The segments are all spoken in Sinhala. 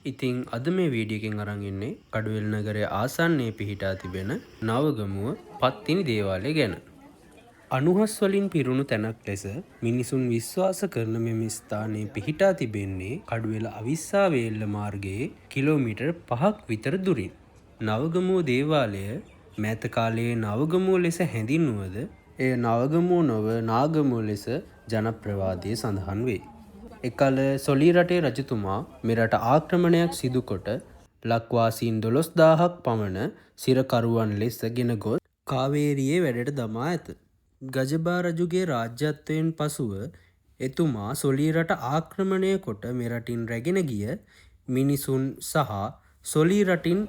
ඉතින් අද මේ වීඩියෝ එකෙන් අරන් ඉන්නේ කඩුවෙල නගරයේ ආසන්නයේ පිහිටා තිබෙන නවගමුව පත්තිනි දේවාලය ගැන. අනුහස් වලින් පිරුණු තැනක් ලෙස මිනිසුන් විශ්වාස කරන මෙම ස්ථානයේ පිහිටා තිබෙන්නේ කඩුවෙල අවිස්සාවේල්ල මාර්ගයේ කිලෝමීටර් 5ක් විතර දුරින්. නවගමුව දේවාලය මෑත කාලයේ නවගමුව ලෙස හැඳින්වුවද එය නවගමුව නොව නාගමුව ලෙස ජනප්‍රවාදයේ සඳහන් වේ. එකල සොලී රටේ රජතුමා මෙරට ආක්‍රමණයක් සිදුකොට ලක්වාසීන් 12000ක් පමණ සිරකරුවන් ලෙස ගෙන ගොස් කාවේරියේ වැඩට දමා ඇත. ගජබා රජුගේ රාජ්‍යත්වයෙන් පසුව එතුමා සොලී රට ආක්‍රමණය කොට මෙරටින් රැගෙන ගිය මිනිසුන් සහ සොලී රටින්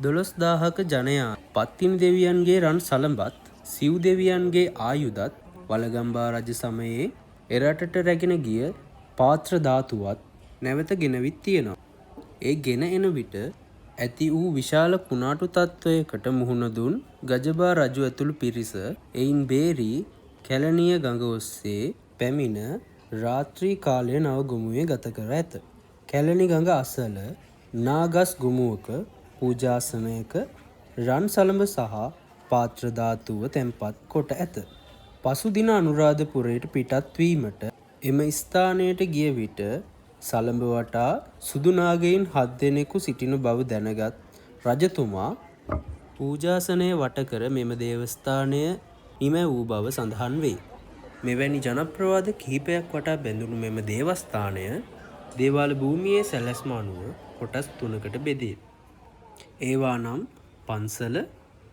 12000ක ජනයා පත්තිනි දෙවියන්ගේ රන් සලඹත් සිව් දෙවියන්ගේ ආයුධත් වළගම්බා රජ සමයේ එරටට රැගෙන ගිය පාත්‍ර ධාතුවත් නැවත ගෙනවිත් තියෙනවා. ඒ ගෙන එන විට ඇති වූ විශාල කුණාටු තත්ත්වයකට මුහුණ දුන් ගජබා රජු ඇතුළු පිරිස එයින් බේරී කැලණිය ගඟ ඔස්සේ පැමිණ රාත්‍රී කාලය නවගමුවේ ගත කර ඇත. කැලණි ගඟ අසල නාගස් ගුමුවක පූජාසනයක රන් සලඹ සහ පාත්‍ර ධාතුව තැන්පත් කොට ඇත. පසුදින අනුරාධපුරයට පිටත් වීමට එම ස්ථානයට ගිය විට සලඹ වටා සුදු නාගයින් 7 දෙනෙකු සිටින බව දැනගත් රජතුමා පූජාසනය වට කර මෙම දේවස්ථානය නිම වූ බව සඳහන් වේ. මෙවැනි ජනප්‍රවාද කිහිපයක් වටා බැඳුණු මෙම දේවස්ථානය දේවාල භූමියේ සැලැස්ම අනුව කොටස් 3කට බෙදේ. ඒවා නම් පන්සල,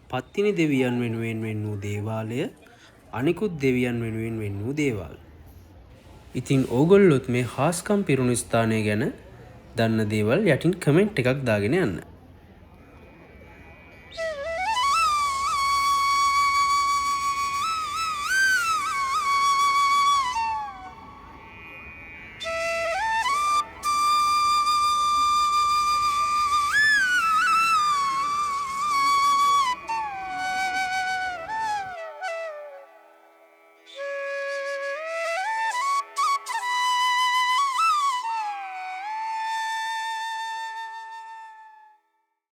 පත්තිනි දෙවියන් වෙනුවෙන් වෙන් වූ දේවාලය, අනිකුත් දෙවියන් වෙනුවෙන් වෙන් වූ දේවාල. ඉතින් ඕගොල්ලොත් මේ හාස්කම් පිරුණු ස්ථානය ගැන දන්න දේවල් යටින් කමෙන්ට් එකක් දාගෙන යන්න.